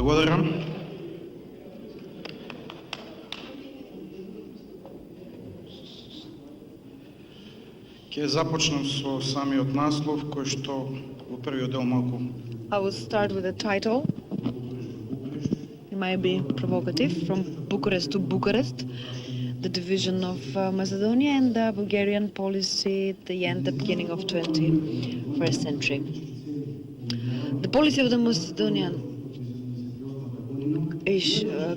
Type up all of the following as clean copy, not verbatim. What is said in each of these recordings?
Благодаря. Ќе започнам со самиот наслов, кој што во првиот дел малку. I will start with the title. It might be provocative, from Bucharest to Bucharest, the division of Macedonia and the Bulgarian policy at the end, the beginning of 21st century. The policy of the Macedonian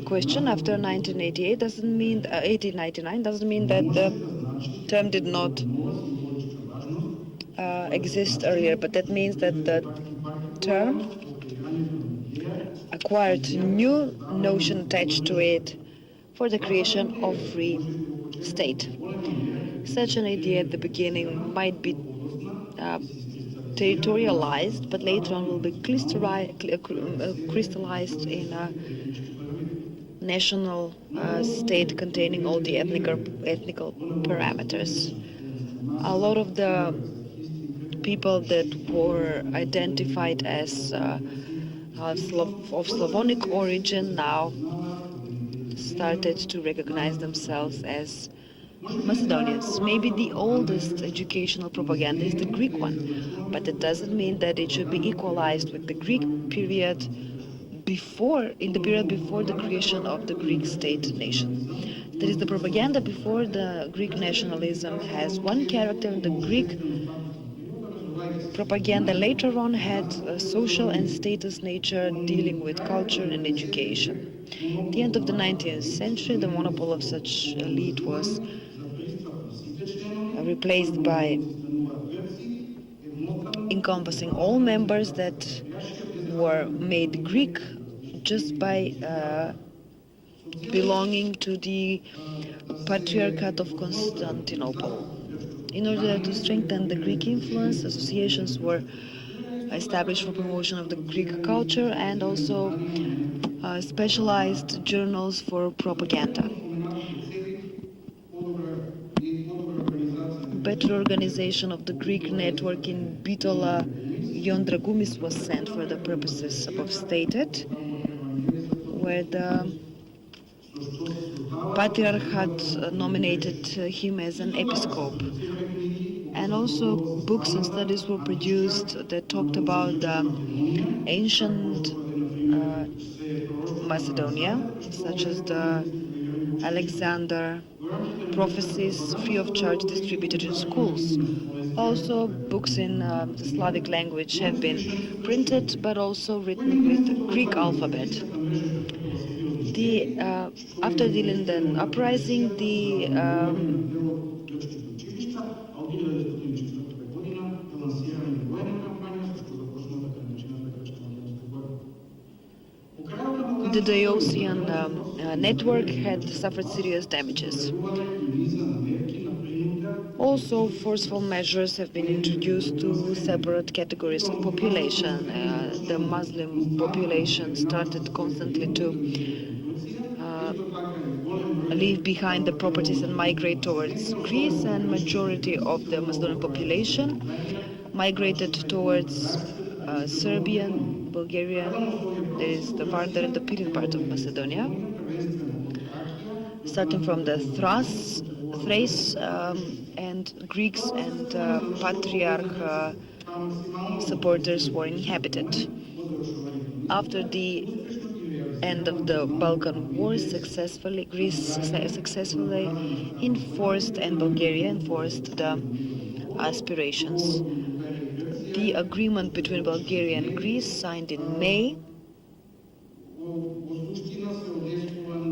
question after 1988 doesn't mean 1899 doesn't mean that the term did not exist earlier, but that means that the term acquired a new notion attached to it for the creation of free state. Such an idea at the beginning might be territorialized, but later on will be crystallized in a national state containing all the ethnical parameters. A lot of the people that were identified as of Slavonic origin now started to recognize themselves as Macedonians. Maybe the oldest educational propaganda is the Greek one, but it doesn't mean that it should be equalized with the Greek period in the period before the creation of the Greek state nation. That is, the propaganda before the Greek nationalism has one character, and the Greek propaganda later on had a social and status nature dealing with culture and education. At the end of the 19th century, the monopoly of such elite was replaced by encompassing all members that were made Greek just by belonging to the Patriarchate of Constantinople. In order to strengthen the Greek influence, associations were established for promotion of the Greek culture and also specialized journals for propaganda. Better organization of the Greek network in Bitola Yondragumis was sent for the purposes above stated, where the Patriarchate nominated him as an episcope. And also books and studies were produced that talked about the ancient Macedonia, such as the Alexander prophecies, free of charge, distributed in schools. Also, books in the Slavic language have been printed, but also written with the Greek alphabet. After the Linden uprising, the Diocesian network had suffered serious damages. Also, forceful measures have been introduced to separate categories of population. The Muslim population started constantly to leave behind the properties and migrate towards Greece, and majority of the Macedonian population migrated towards Serbian, Bulgarian, there is the farther and the Pirin part of Macedonia, starting from the Thrace and Greeks and Patriarch supporters were inhabited. After the end of the Balkans Wars, Greece successfully enforced, and Bulgaria enforced the aspirations. The agreement between Bulgaria and Greece, signed in May,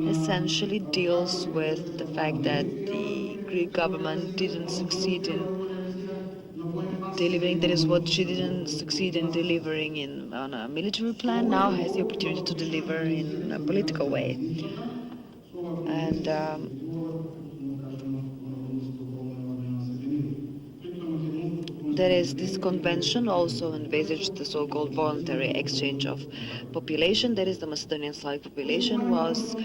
essentially deals with the fact that the Greek government didn't succeed in delivering, that is what she didn't succeed in delivering on a military plan, now has the opportunity to deliver in a political way. And there is this convention also envisaged the so-called voluntary exchange of population. That is, the Macedonian Slavic population was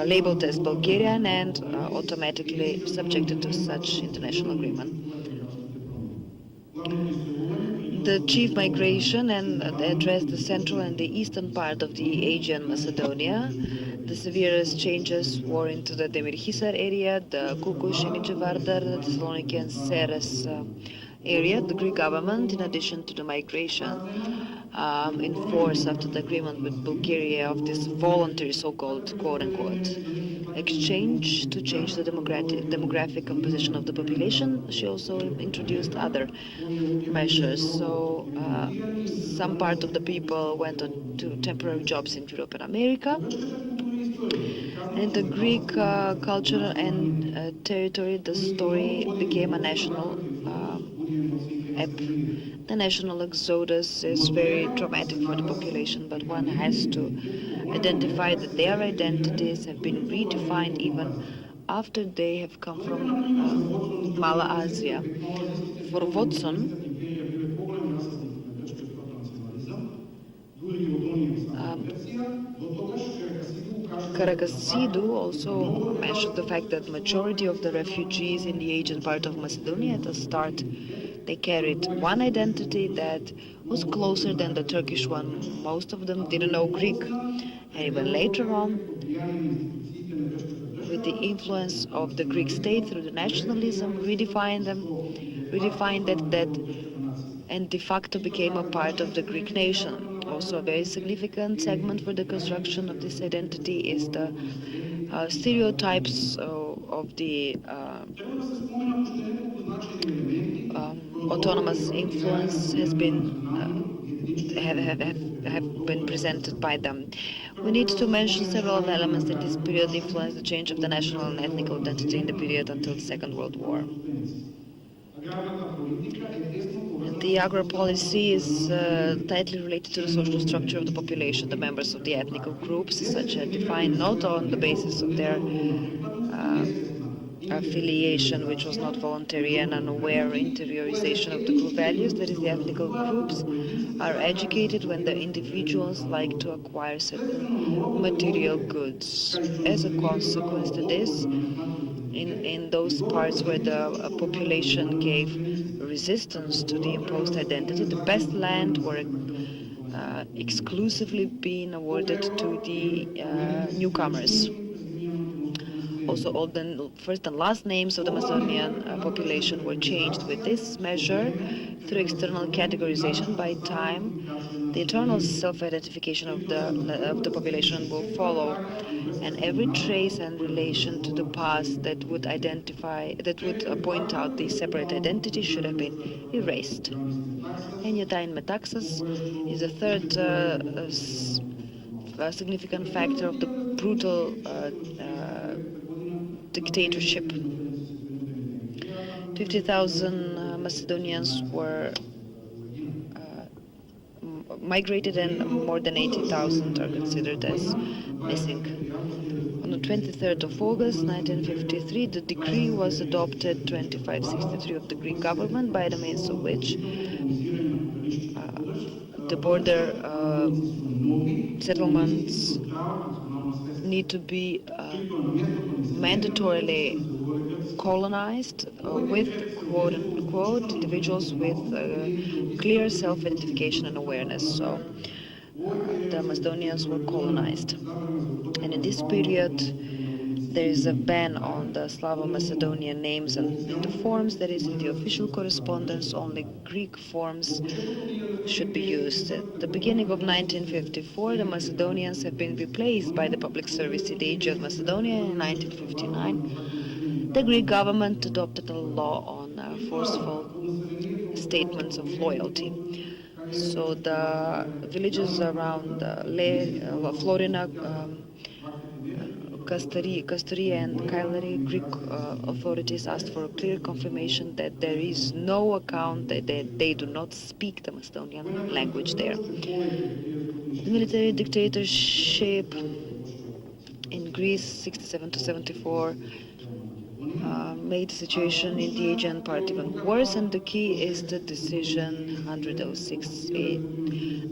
labeled as Bulgarian and automatically subjected to such international agreement. the chief migration and addressed the central and the eastern part of the Aegean Macedonia. The severest changes were into the Demirhisar area, the Kukush, Ničevardar, the Thessaloniki and Ceres area. The Greek government, in addition to the migration in force after the agreement with Bulgaria of this voluntary so-called quote-unquote exchange to change the demographic composition of the population, she also introduced other measures. So some part of the people went on to temporary jobs in Europe and America. In the Greek culture and territory, the story became a national ep. The national exodus is very traumatic for the population, but one has to identify that their identities have been redefined even after they have come from Mala Asia. For Watson, Karagasidu also mentioned the fact that majority of the refugees in the Aegean part of Macedonia at the start, they carried one identity that was closer than the Turkish one. Most of them didn't know Greek. And even later on, with the influence of the Greek state through the nationalism, redefined that and de facto became a part of the Greek nation. Also a very significant segment for the construction of this identity is the stereotypes of the autonomous influence have been presented by them. We need to mention several elements in this period influenced the change of the national and ethnic identity in the period until the Second World War. The agro policy is tightly related to the social structure of the population. The members of the ethnic groups such are defined not on the basis of their affiliation, which was not voluntary and unaware interiorization of the group values. That is, the ethnic groups are educated when the individuals like to acquire certain material goods. As a consequence to this, in those parts where the population gave resistance to the imposed identity, the best land were exclusively being awarded to the newcomers. Also, all the first and last names of the Macedonian population were changed. With this measure, through external categorization, by time, the eternal self-identification of the population will follow, and every trace and relation to the past that would point out the separate identity should have been erased. Enyotain metaxas is a third significant factor of the brutal dictatorship. 50,000 Macedonians were migrated and more than 80,000 are considered as missing. On the 23rd of August 1953, the decree was adopted 2563 of the Greek government, by the means of which the border settlements need to be mandatorily colonized with quote-unquote individuals with clear self-identification and awareness. So the Macedonians were colonized. And in this period, there is a ban on the Slavo-Macedonian names and in the forms, that is, in the official correspondence, only Greek forms should be used. At the beginning of 1954, the Macedonians have been replaced by the public service in the Aegean of Macedonia. In 1959, the Greek government adopted a law on forceful statements of loyalty. So the villages around Florina, Kastoria and Kailari, Greek authorities asked for a clear confirmation that there is no account that they do not speak the Macedonian language there. The military dictatorship in Greece, 67 to 74, made the situation in the Aegean part even worse, and the key is the decision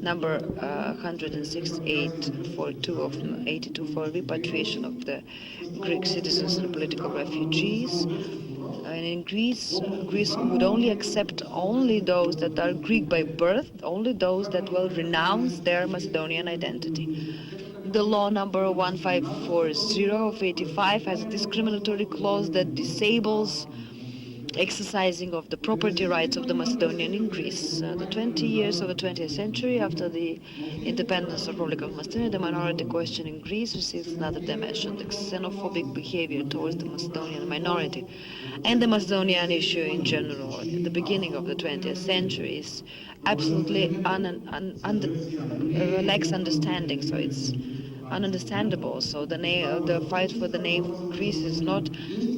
number 106.842 of 82 for repatriation of the Greek citizens and political refugees. And in Greece, Greece would only accept only those that are Greek by birth, only those that will renounce their Macedonian identity. The law number 1540 of 85 has a discriminatory clause that disables exercising of the property rights of the Macedonian in Greece. The 20 years of the 20th century after the independence of the Republic of Macedonia, the minority question in Greece receives another dimension. The xenophobic behavior towards the Macedonian minority and the Macedonian issue in general at the beginning of the 20th century is absolutely lacks understanding, so it's ununderstandable. So the fight for the name of Greece is not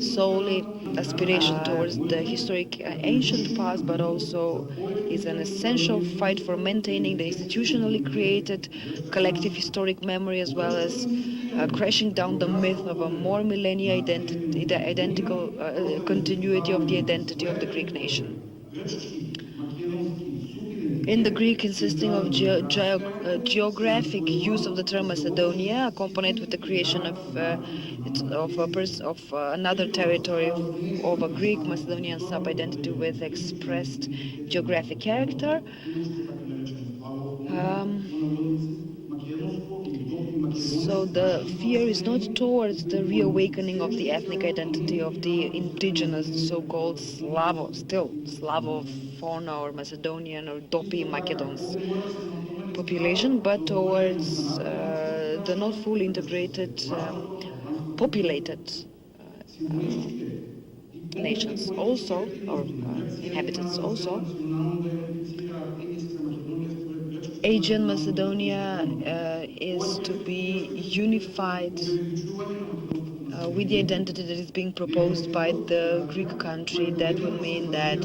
solely aspiration towards the historic ancient past, but also is an essential fight for maintaining the institutionally created collective historic memory, as well as crashing down the myth of a more millennia identical continuity of the identity of the Greek nation. In the Greek, insisting of geographic use of the term Macedonia, accompanied with the creation of another territory of a Greek Macedonian sub-identity with expressed geographic character. So the fear is not towards the reawakening of the ethnic identity of the indigenous so-called Slavophone or Macedonian or Dopi Macedons population, but towards the not fully integrated, populated nations also, or inhabitants also. Aegean Macedonia is to be unified with the identity that is being proposed by the Greek country. That would mean that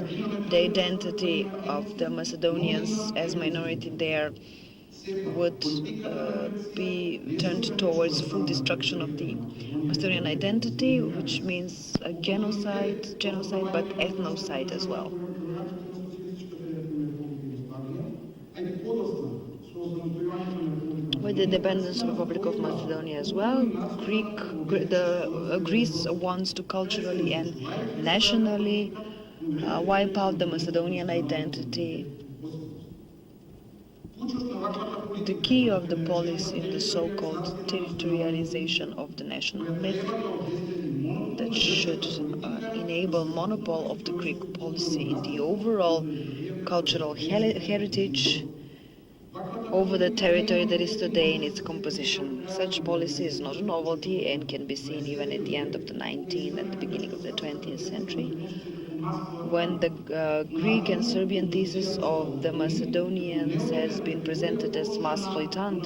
the identity of the Macedonians as minority there would be turned towards full destruction of the Macedonian identity, which means a genocide, but ethnocide as well. With the independence of the Republic of Macedonia as well, Greece wants to culturally and nationally wipe out the Macedonian identity. The key of the policy in the so-called territorialization of the national myth that should enable monopole of the Greek policy in the overall cultural heritage over the territory that is today in its composition. Such policy is not a novelty and can be seen even at the end of the 19th and the beginning of the 20th century, when the Greek and Serbian thesis of the Macedonians has been presented as mass flotant,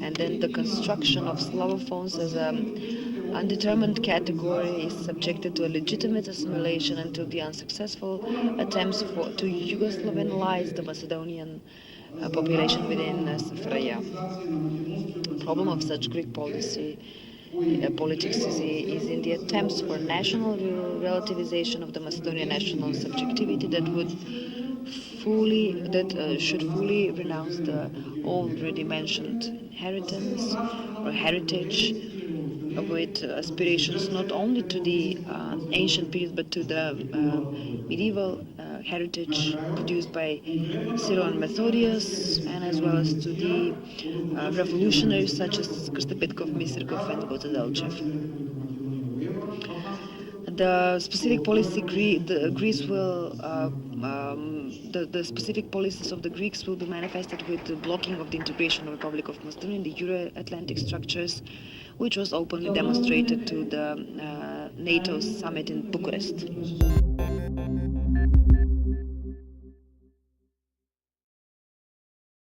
and then the construction of Slavophones as an undetermined category is subjected to a legitimate assimilation until the unsuccessful attempts to Yugoslavenize the Macedonian population within Sephria. The problem of such Greek politics is in the attempts for national relativization of the Macedonian national subjectivity that should fully renounce the already mentioned inheritance or heritage, with aspirations not only to the ancient period but to the medieval heritage produced by Cyril and Methodius, and as well as to the revolutionaries such as Krstapetkov, Misirkov and Goce Delčev. The specific policy the specific policies of the Greeks will be manifested with the blocking of the integration of the Republic of Macedonia in the Euro-Atlantic structures, which was openly demonstrated to the NATO summit in Bucharest.